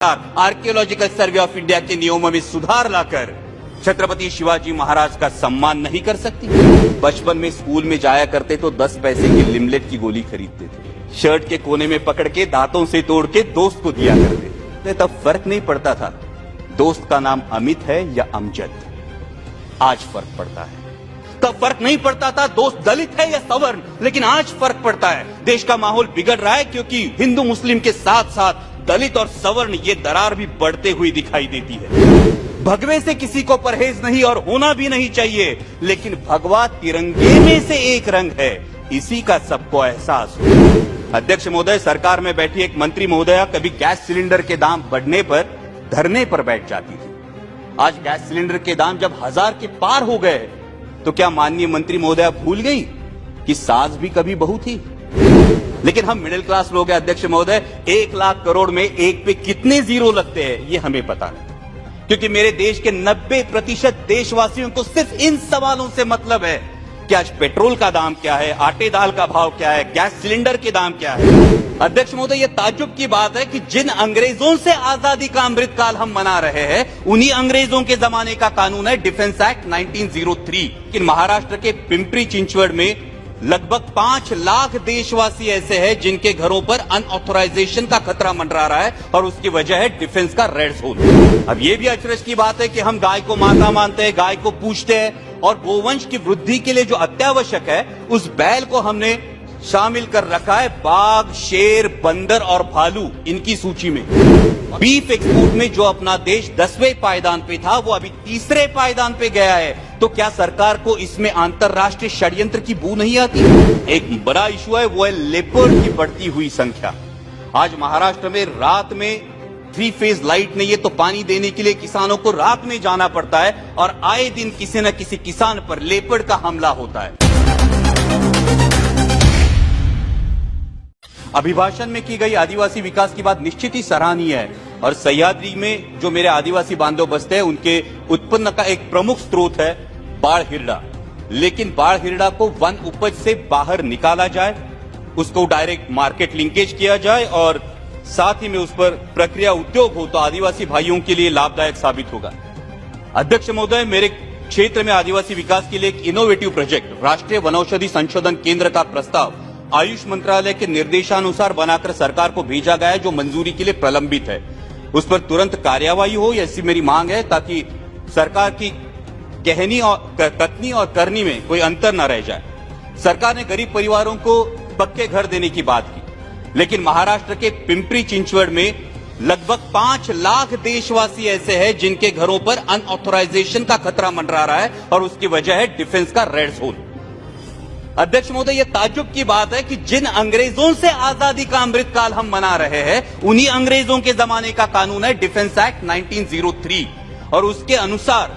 Archaeological survey of India के नियमों में सुधार लाकर छत्रपति शिवाजी महाराज का सम्मान नहीं कर सकती। बचपन में स्कूल में जाया करते तो 10 पैसे की लिमलेट की गोली खरीदते थे, शर्ट के कोने में पकड़ के दांतों से तोड़ के दोस्त को दिया करते थे। तब फर्क नहीं पड़ता था दोस्त का नाम अमित है या अमजद। आज फर्क पड़ता है। तब फर्क नहीं पड़ता था दोस्त दलित है या सवर्ण, लेकिन आज फर्क पड़ता है। देश का माहौल बिगड़ रहा है क्योंकि हिंदू मुस्लिम के साथ साथ दलित और सवर्ण ये दरार भी बढ़ते हुई दिखाई देती है। भगवे से किसी को परहेज नहीं और होना भी नहीं चाहिए, लेकिन भगवा तिरंगे में से एक रंग है, इसी का सबको एहसास हो। अध्यक्ष महोदय, सरकार में बैठी एक मंत्री महोदया कभी गैस सिलेंडर के दाम बढ़ने पर धरने पर बैठ जाती थी। आज गैस सिलेंडर के दाम जब 1000 के पार हो गए तो क्या माननीय मंत्री महोदया भूल गई कि सास भी कभी बहू थी? लेकिन हम मिडिल क्लास लोग हैं अध्यक्ष महोदय, 1 लाख करोड़ में एक पे कितने जीरो लगते हैं ये हमें पता नहीं, क्योंकि मेरे देश के 90% देशवासियों को सिर्फ इन सवालों से मतलब है कि आज पेट्रोल का दाम क्या है, आटे दाल का भाव क्या है, गैस सिलेंडर के दाम क्या है। अध्यक्ष महोदय, ये ताज्जुब की बात है कि जिन अंग्रेजों से आजादी का अमृतकाल हम मना रहे हैं, उन्हीं अंग्रेजों के जमाने का कानून है डिफेंस एक्ट 1903। कि महाराष्ट्र के पिंपरी चिंचवड़ में लगभग 5 लाख देशवासी ऐसे हैं जिनके घरों पर अनऑथराइजेशन का खतरा मंडरा रहा है और उसकी वजह है डिफेंस का रेड जोन। अब ये भी अचरज की बात है कि हम गाय को माता मानते हैं, गाय को पूजते हैं और गोवंश की वृद्धि के लिए जो अत्यावश्यक है उस बैल को हमने शामिल कर रखा है बाघ, शेर, बंदर और भालू इनकी सूची में। बीफ एक्सपोर्ट में जो अपना देश 10वें पायदान पे था वो अभी 3रे पायदान पे गया है, तो क्या सरकार को इसमें अंतरराष्ट्रीय षड्यंत्र की बू नहीं आती? एक बड़ा इशू है, वो है लेपर्ड की बढ़ती हुई संख्या। आज महाराष्ट्र में रात में 3 फेज लाइट नहीं है तो पानी देने के लिए किसानों को रात में जाना पड़ता है और आए दिन किसी न किसी किसान पर लेपर्ड का हमला होता है। अभिभाषण में की गई आदिवासी विकास की बात निश्चित ही सराहनीय है और सह्याद्री में जो मेरे आदिवासी बांधव बसते हैं उनके उत्पन्न का एक प्रमुख स्रोत है बाढ़ हिरड़ा। लेकिन बाढ़ हिरड़ा को वन उपज से बाहर निकाला जाए, उसको डायरेक्ट मार्केट लिंकेज किया जाए और साथ ही में उस पर प्रक्रिया उद्योग हो तो आदिवासी भाइयों के लिए लाभदायक साबित होगा। अध्यक्ष महोदय, मेरे क्षेत्र में आदिवासी विकास के लिए एक इनोवेटिव प्रोजेक्ट राष्ट्रीय वनौषधि संशोधन केंद्र का प्रस्ताव आयुष मंत्रालय के निर्देशानुसार बनाकर सरकार को भेजा गया है, जो मंजूरी के लिए प्रलंबित है। उस पर तुरंत कार्यवाही हो, ऐसी मेरी मांग है ताकि सरकार की कहनी और कथनी और करनी में कोई अंतर न रह जाए। सरकार ने गरीब परिवारों को पक्के घर देने की बात की, लेकिन महाराष्ट्र के पिंपरी चिंचवड़ में लगभग 5 लाख देशवासी ऐसे हैं जिनके घरों पर अनऑथराइजेशन का खतरा मंडरा रहा है और उसकी वजह है डिफेंस का रेड जोन। अध्यक्ष महोदय, ये ताज्जुब की बात है कि जिन अंग्रेजों से आजादी का अमृतकाल हम मना रहे हैं, उन्हीं अंग्रेजों के जमाने का कानून है डिफेंस एक्ट 1903 और उसके अनुसार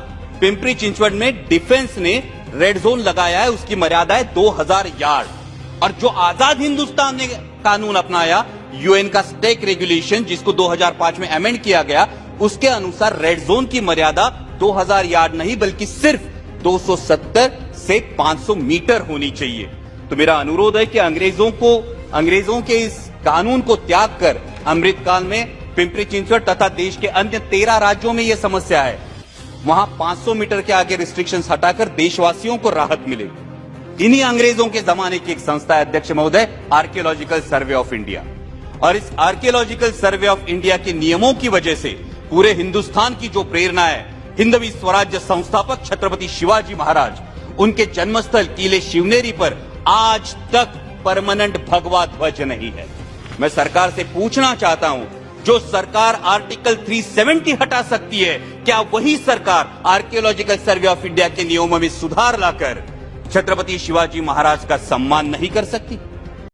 पिंपरी चिंचवड़ में डिफेंस ने रेड जोन लगाया है। उसकी मर्यादा है 2000 यार्ड और जो आजाद हिंदुस्तान ने कानून अपनाया, यूएन का स्टेक रेगुलेशन जिसको 2005 में अमेंड किया गया, उसके अनुसार रेड जोन की मर्यादा 2000 यार्ड नहीं बल्कि सिर्फ 270 से 500 मीटर होनी चाहिए। तो मेरा अनुरोध है कि अंग्रेजों के इस कानून को त्याग कर अमृतकाल में पिंपरी चिंचवड़ तथा देश के अन्य 13 राज्यों में यह समस्या है, वहां 500 मीटर के आगे रिस्ट्रिक्शंस हटाकर देशवासियों को राहत मिले। इन्हीं अंग्रेजों के जमाने की एक संस्था है अध्यक्ष महोदय, आर्कियोलॉजिकल सर्वे ऑफ इंडिया, और इस आर्कियोलॉजिकल सर्वे ऑफ इंडिया के नियमों की वजह से पूरे हिंदुस्तान की जो प्रेरणा है, हिंदवी स्वराज्य संस्थापक छत्रपति शिवाजी महाराज, उनके जन्मस्थल किले शिवनेरी पर आज तक परमानेंट भगवा ध्वज नहीं है। मैं सरकार से पूछना चाहता हूं, जो सरकार आर्टिकल 370 हटा सकती है, क्या वही सरकार आर्कियोलॉजिकल सर्वे ऑफ इंडिया के नियमों में सुधार लाकर छत्रपति शिवाजी महाराज का सम्मान नहीं कर सकती?